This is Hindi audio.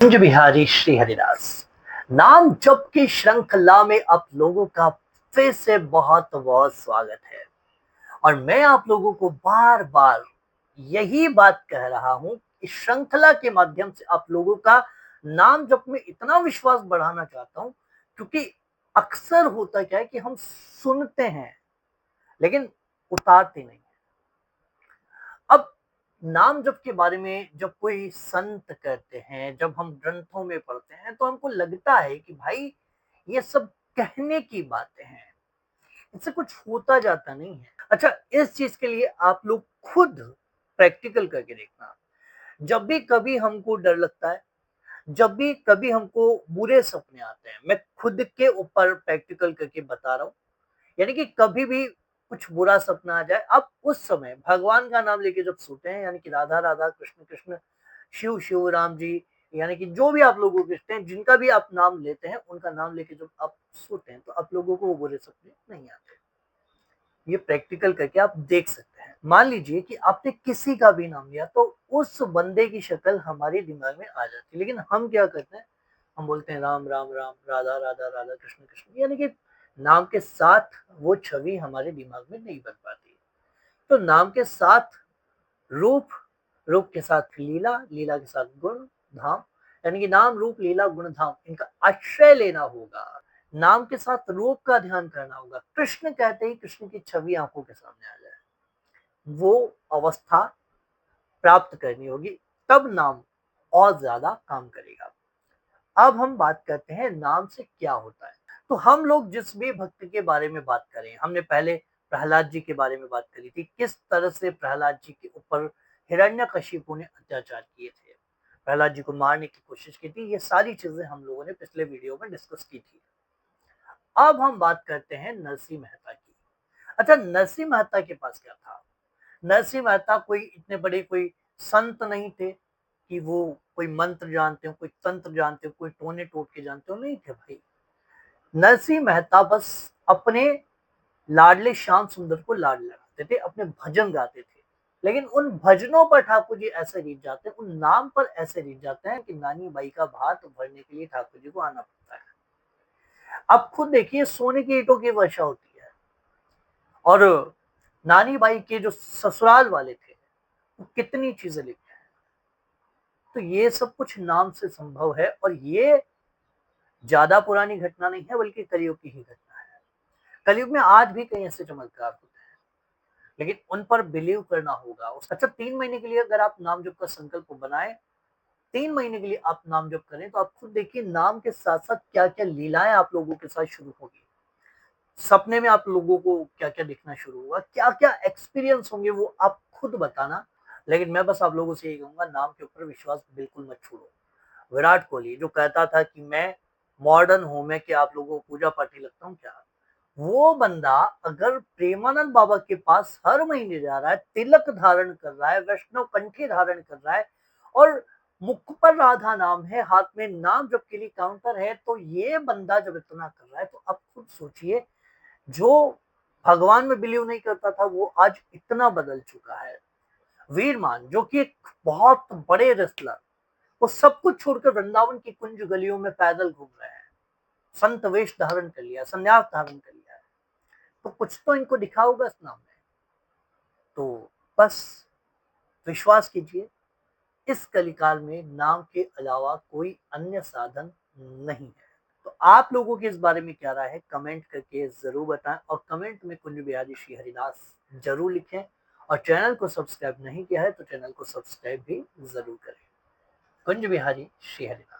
कुंज बिहारी श्री हरिदास। नाम जप की श्रृंखला में आप लोगों का फिर से बहुत बहुत स्वागत है। और मैं आप लोगों को बार बार यही बात कह रहा हूं, इस श्रृंखला के माध्यम से आप लोगों का नाम जप में इतना विश्वास बढ़ाना चाहता हूं, क्योंकि अक्सर होता क्या है कि हम सुनते हैं लेकिन उतारते नहीं। अब नाम जप के बारे में जब कोई संत कहते हैं, जब हम ग्रंथों में पढ़ते हैं, तो हमको लगता है कि भाई ये सब कहने की बातें हैं, इससे कुछ होता जाता नहीं है। अच्छा, इस चीज के लिए आप लोग खुद प्रैक्टिकल करके देखना। जब भी कभी हमको डर लगता है, जब भी कभी हमको बुरे सपने आते हैं, मैं खुद के ऊपर प्रैक्टिकल करके बता रहा हूँ। यानी कि कभी भी कुछ बुरा सपना आ जाए, आप उस समय भगवान का नाम लेके जब सोते हैं, यानी कि राधा राधा, कृष्ण कृष्ण, शिव शिव, राम जी, यानी कि जो भी आप लोगों के इष्ट हैं, जिनका भी आप नाम लेते हैं, उनका नाम लेके जब आप सोते हैं, तो आप लोगों को वो बुरे सपने नहीं आते। ये प्रैक्टिकल करके आप देख सकते हैं। मान लीजिए कि आपने किसी का भी नाम लिया, तो उस बंदे की शक्ल हमारे दिमाग में आ जाती है, लेकिन हम क्या करते हैं, हम बोलते हैं राम राम राम, राधा राधा राधा, कृष्ण कृष्ण, यानी कि नाम के साथ वो छवि हमारे दिमाग में नहीं बन पाती। तो नाम के साथ रूप, रूप के साथ लीला, लीला के साथ गुण, धाम, यानी कि नाम रूप लीला गुण धाम, इनका आश्रय लेना होगा। नाम के साथ रूप का ध्यान करना होगा। कृष्ण कहते ही कृष्ण की छवि आंखों के सामने आ जाए, वो अवस्था प्राप्त करनी होगी, तब नाम और ज्यादा काम करेगा। अब हम बात करते हैं नाम से क्या होता है। तो हम लोग जिस भी भक्त के बारे में बात करें, हमने पहले प्रहलाद जी के बारे में बात करी थी, किस तरह से प्रहलाद जी के ऊपर हिरण्यकशिपु ने अत्याचार किए थे, प्रहलाद जी को मारने की कोशिश की थी। ये सारी चीजें हम लोगों ने पिछले वीडियो में डिस्कस की थी। अब हम बात करते हैं नरसिंह मेहता की। अच्छा, नरसिंह मेहता के पास क्या था? नरसिंह मेहता कोई इतने बड़े कोई संत नहीं थे कि वो कोई मंत्र जानते हो, कोई तंत्र जानते हो, कोई टोने टोटके जानते हो, नहीं थे भाई। नरसिंह मेहता बस अपने लाडले श्याम सुंदर को लाड लगाते थे, अपने भजन गाते थे। लेकिन उन भजनों पर ठाकुर जी ऐसे रीझ जाते हैं, उन नाम पर ऐसे रीझ जाते हैं कि नानी बाई का भात भरने के लिए ठाकुर जी को आना पड़ता है। अब खुद देखिए, सोने की ईंटों की वर्षा होती है, और नानी बाई के जो ससुराल वाले थे, वो कितनी चीजें लिखते हैं। तो ये सब कुछ नाम से संभव है, और ये ज्यादा पुरानी घटना नहीं है, बल्कि कलयुग की ही घटना है। कलयुग में आज भी कई ऐसे चमत्कार होते हैं, लेकिन उन पर बिलीव करना होगा। अच्छा, 3 महीने के लिए अगर आप नाम जप का संकल्प बनाए, 3 महीने के लिए आप नाम जप करें, तो आप खुद देखिए नाम के साथ साथ क्या क्या लीलाएं आप लोगों के साथ शुरू होगी। सपने में आप लोगों को क्या क्या दिखना शुरू होगा, क्या क्या एक्सपीरियंस होंगे, वो आप खुद बताना। लेकिन मैं बस आप लोगों से यही कहूंगा, नाम के ऊपर विश्वास बिल्कुल मत छोड़ो। विराट कोहली जो कहता था कि मैं मॉडर्न हूं, मैं क्या आप लोगों को पूजा पाठी लगता हूँ क्या, वो बंदा अगर प्रेमानंद बाबा के पास हर महीने जा रहा है, तिलक धारण कर रहा है, वैष्णव कंठी धारण कर रहा है, और मुख पर राधा नाम है, हाथ में नाम जप के लिए काउंटर है, तो ये बंदा जब इतना कर रहा है, तो आप खुद सोचिए, जो भगवान में बिलीव नहीं करता था, वो आज इतना बदल चुका है। वीरमान जो कि एक बहुत बड़े रेसलर, वो सब कुछ छोड़कर वृंदावन की कुंज गलियों में पैदल घूम रहे हैं, संत वेश धारण कर लिया, संन्यास धारण कर लिया है। तो कुछ तो इनको दिखा होगा इस नाम में। तो बस विश्वास कीजिए, इस कलिकाल में नाम के अलावा कोई अन्य साधन नहीं है। तो आप लोगों की इस बारे में क्या राय है, कमेंट करके जरूर बताएं, और कमेंट में कुंज बिहारी श्री हरिदास जरूर लिखें। और चैनल को सब्सक्राइब नहीं किया है, तो चैनल को सब्सक्राइब भी जरूर करें। कुंज बिहारी श्री हरिदास।